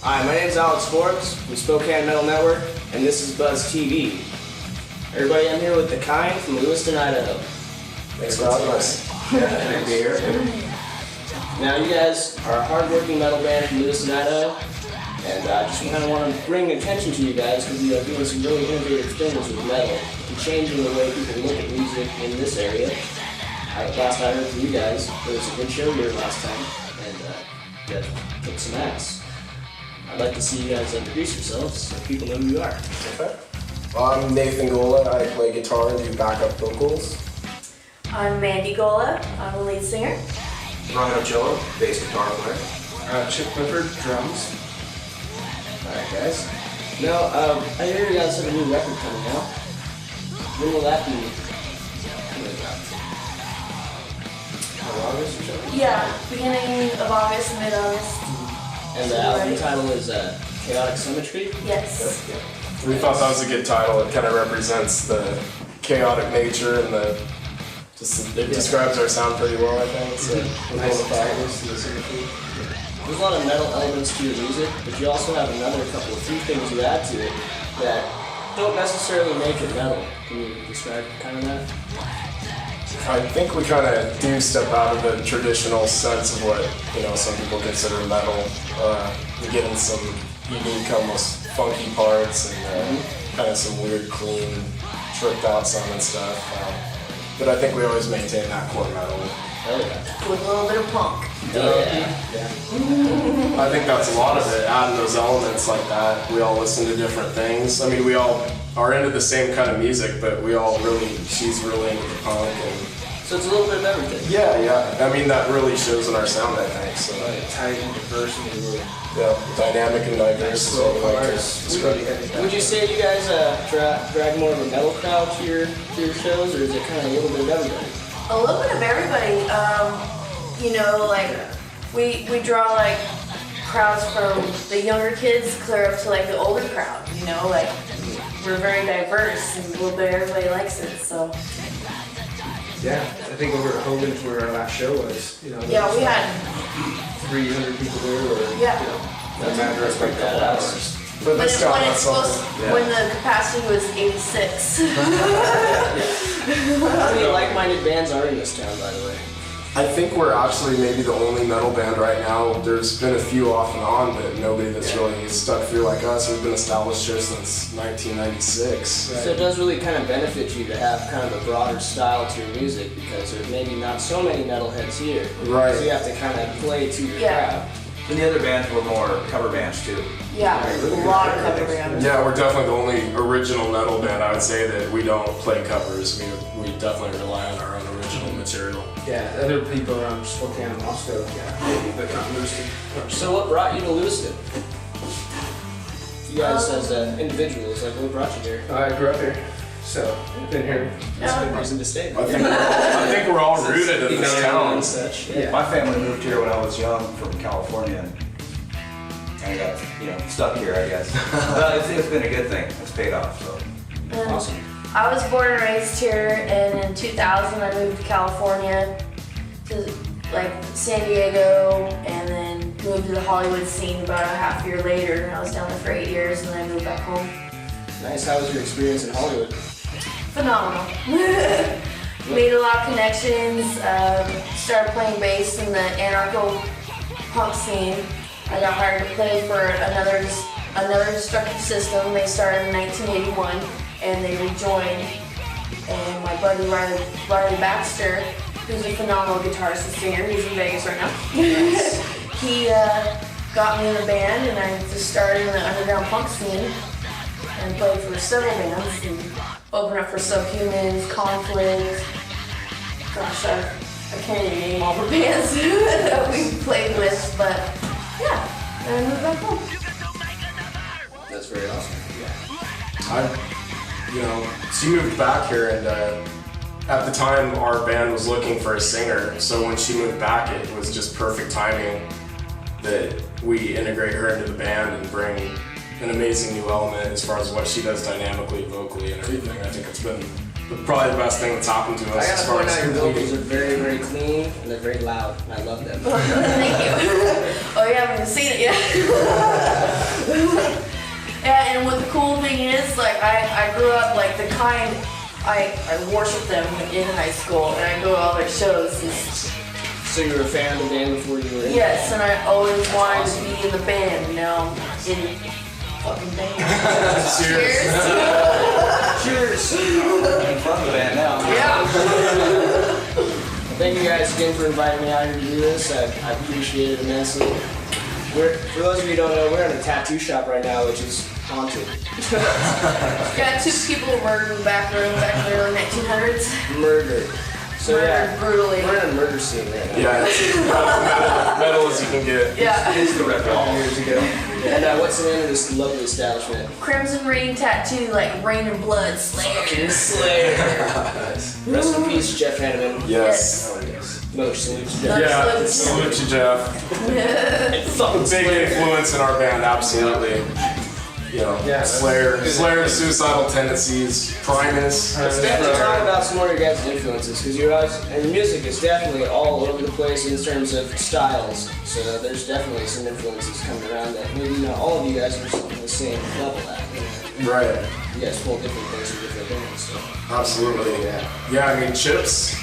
Hi, my name is Alex Forbes from Spokane Metal Network, and this is Buzz TV. Everybody, I'm here with the Khind from Lewiston, Idaho. Thanks for having us. Yeah, good to be here. Now, you guys are a hard-working metal band from Lewiston, Idaho, and I just kind of want to bring attention to you guys because we are doing some really innovative things with metal and changing the way people look at music in this area. Last I heard from you guys, there was a good show here last time, and you guys kicked some ass. I'd like to see you guys introduce yourselves so people know who you are. Okay. I'm Nathan Gola. I play guitar and do backup vocals. I'm Mandy Gola. I'm the lead singer. Ryan Ochoa, bass guitar player. Chip Clifford, drums. Alright guys. Now, I hear you guys have a new record coming out. When will that be coming out? August or something? Yeah, beginning of August, mid-August. And the album title is Chaotic Symmetry? Yes. We thought that was a good title. It kind of represents the chaotic nature and it describes our sound pretty well, I think. So There's a lot of metal elements to your music, but you also have another few things you add to it that don't necessarily make it metal. Can you describe kind of that? I think we kind of do step out of the traditional sense of what some people consider metal. We get in some unique, almost funky parts and kind of some weird, clean, tripped out sound and stuff. But I think we always maintain that core metal. Oh yeah. With a little bit of punk. Oh yeah. I think that's a lot of it, adding those elements like that. We all listen to different things. I mean, we all are into the same kind of music, but she's really into the punk. So it's a little bit of everything. Yeah. I mean, that really shows in our sound, I think. So, Tight and diverse and dynamic and diverse. So Would you say you guys drag more of a metal crowd to your shows, or is it kind of a little bit of everybody? A little bit of everybody. We draw like crowds from the younger kids clear up to like the older crowd. We're very diverse and a little bit everybody likes it. So. Yeah, I think over at Hogan's where our last show was, Yeah, we had 300 people there, or That's a matter of like a couple hours. But this time, when the capacity was 86. How many like-minded bands are in this town, by the way? I think we're actually maybe the only metal band right now. There's been a few off and on, but nobody that's really stuck through like us. We've been established here since 1996. So it does really kind of benefit you to have kind of a broader style to your music because there's maybe not so many metalheads here. Right. So you have to kind of play to your crowd. And the other bands were more cover bands too. Yeah, a lot of cover bands. Yeah, we're definitely the only original metal band. I would say that we don't play covers. We definitely rely on our own original material. Yeah, other people around Spokane and Moscow, but not Lewiston. So what brought you to Lewiston? You guys as individuals, like what brought you here? I grew up here, so I've been here. That's a good reason to stay. I think we're all rooted in this town. And such. Yeah. My family moved here when I was young from California, and I got stuck here, I guess. But it's been a good thing. It's paid off. So Awesome. I was born and raised here, and in 2000 I moved to California, to San Diego, and then moved to the Hollywood scene about a half year later. And I was down there for 8 years, and then I moved back home. Nice. How was your experience in Hollywood? Phenomenal. Made a lot of connections. Started playing bass in the anarcho-punk scene. I got hired to play for another destructive system. They started in 1981. And they rejoined, and my buddy Riley Baxter, who's a phenomenal guitarist and singer, he's in Vegas right now. He got me in the band, and I just started in the underground punk scene and played for several bands and opened up for Subhumans, Conflict. Gosh, I can't even name all the bands that we played with, but yeah, and I moved back home. That's very awesome. She moved back here, and at the time our band was looking for a singer, so when she moved back it was just perfect timing that we integrate her into the band and bring an amazing new element as far as what she does dynamically, vocally, and everything. I think it's been probably the best thing that's happened to us I as gotta far point as out your vocals completing. are very, very clean and they're very loud, and I love them. Thank you. Oh, you haven't even seen it yet. Yeah, and what the cool thing is, like, I grew up, like, the Khind, I worshiped them in high school, and I go to all their shows. So you were a fan of the band before you were in? Yes, and I always wanted to be in the band, and now I'm in the fucking band. Cheers. Cheers! Having fun with the band now. Yeah. Thank you guys again for inviting me out here to do this. I appreciate it immensely. For those of you who don't know, we're in a tattoo shop right now, which is haunted. Got 2 people murdered in the back room back in the early 1900s. Murdered. So Murdered brutally. we're in a murder scene right now. Yeah, it's about metal as you can get. Yeah. It's the red ball. Years ago. And what's the name of this lovely establishment? Crimson Rain Tattoo, like rain and blood, Slayer. Slayer. Rest in peace, Jeff Hanneman. Yes. Oh, yes. No, salute to Jeff. Yeah, salute to Jeff. And fucking Big Slayer. influence in our band, absolutely. You know, Yeah, Slayer, Suicidal Tendencies, Primus. Let's definitely talk about some more of your guys' influences, because your guys and music is definitely all over the place in terms of styles. So there's definitely some influences coming around that maybe not all of you guys are on the same level at. Right. You guys pull different things from different bands. So. Absolutely. Yeah, I mean, Chip's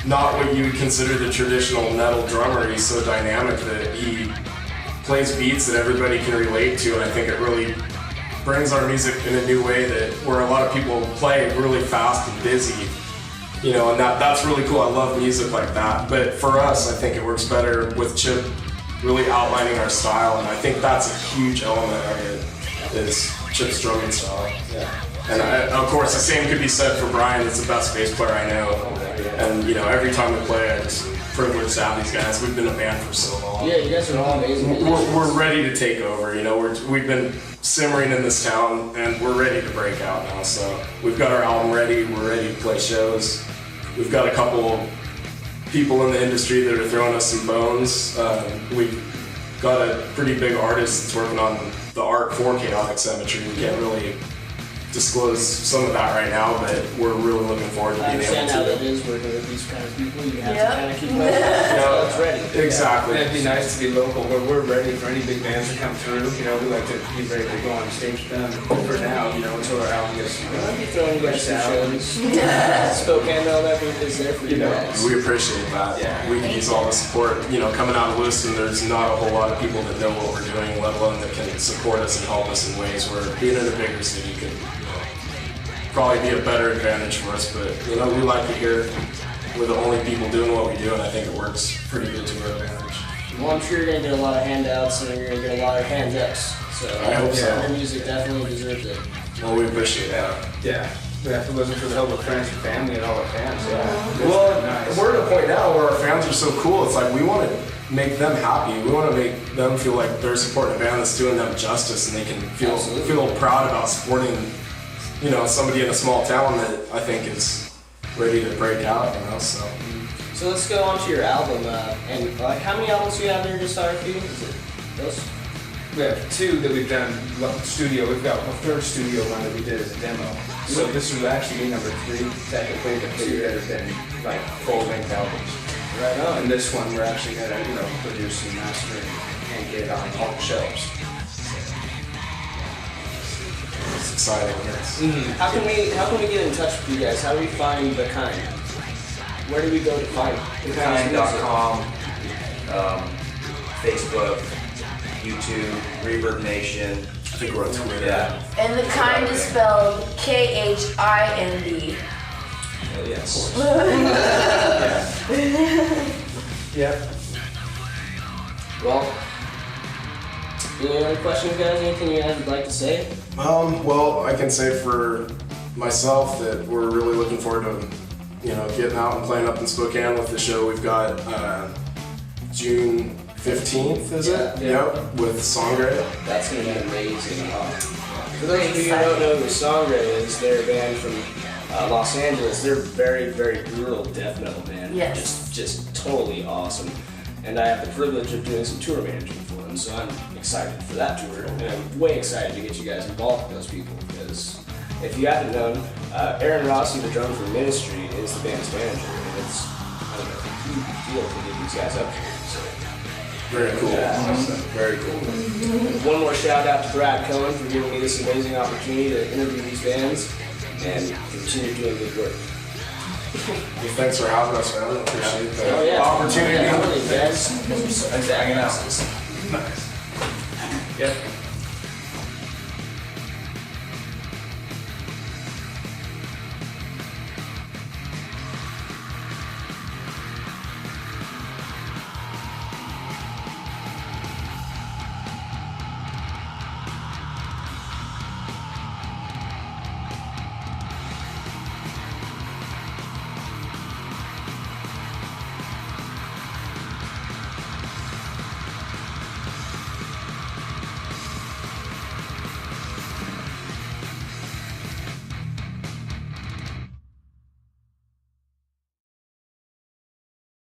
not what you would consider the traditional metal drummer. He's so dynamic that he plays beats that everybody can relate to, and I think it really brings our music in a new way that where a lot of people play really fast and busy, you know, and that's really cool. I love music like that. But for us, I think it works better with Chip really outlining our style, and I think that's a huge element of it, is Chip's drumming style. Yeah. And of course, the same could be said for Brian. It's the best bass player I know. And you know, every time we play, I'm just privileged to have these guys. We've been a band for so long. Yeah, you guys are all amazing. We're ready to take over. You know, we've been simmering in this town, and we're ready to break out now. So we've got our album ready. We're ready to play shows. We've got a couple people in the industry that are throwing us some bones. We've got a pretty big artist that's working on the art for Chaotic Cemetery. We can't really disclose some of that right now, but we're really looking forward to I being able understand how that to. is working with these kind of people. You have Yep. to kind of keep them up. It's ready. Exactly. It'd be nice to be local, but we're ready for any big bands to come through. You know, we like to be ready to go on stage with them for now, you know, until our album gets, I'll be throwing you guys some shows. Yeah. Spokane, all that booth is there for you You know, guys. We appreciate that. Yeah. We can use all the support. You know, coming out of Lewiston, there's not a whole lot of people that know what we're doing, let alone that can support us and help us in ways where being in a bigger city could, you know, probably be a better advantage for us. But you know, we like it here. We're the only people doing what we do, and I think it works pretty good to our advantage. Well, I'm sure you're going to get a lot of handouts and you're going to get a lot of hand ups. So I hope so. Your music definitely deserves it. Well, we appreciate that. yeah. We have to listen for the help of friends and family and all our fans. Yeah. It's Well, nice. we're at a point now where our fans are so cool. It's like we want to make them happy. We want to make them feel like they're supporting a band that's doing them justice, and they can Absolutely. feel proud about supporting, you know, somebody in a small town that I think is ready to break out. You know, so. So let's go on to your album. And like, how many albums do you have there just RFP? Is it those? We have 2 that we've done studio. We've got a 3rd studio one that we did as a demo. So this would actually be number 3, technically, but 2 that have been like full-length albums. Right on. And this one we're actually gonna, you know, produce and master and get it on all the shelves. It's exciting. Yes. How can we get in touch with you guys? How do we find the Khind? Where do we go to find the Khind's music? Khind.com, Facebook, YouTube, Reverb Nation. I think we're on Twitter. Yeah. And the Khind is spelled Khind. Oh, yes. Yeah. Well, any other questions, guys? Anything you guys would like to say? Well, I can say for myself that we're really looking forward to, you know, getting out and playing up in Spokane with the show. We've got June 15th, is it? Yeah. Yep, with Songray. That's going to be amazing. For those of you who don't know who Songray is, they're a band from Los Angeles. They're very, very brutal death metal band. Yes. Just totally awesome. And I have the privilege of doing some tour managing for them, so I'm excited for that tour. And I'm way excited to get you guys involved with those people, because if you haven't known, Aaron Rossi, the drummer for Ministry, is the band's manager, and it's, I don't know, a huge deal to get these guys up here. So Very cool. Very cool. One more shout out to Brad Cohen for giving me this amazing opportunity to interview these bands and continue doing good work. Well, thanks for having us, man. Appreciate the Oh yeah, opportunity. Yeah, really, guys. Thanks for hanging out. Nice. Yep.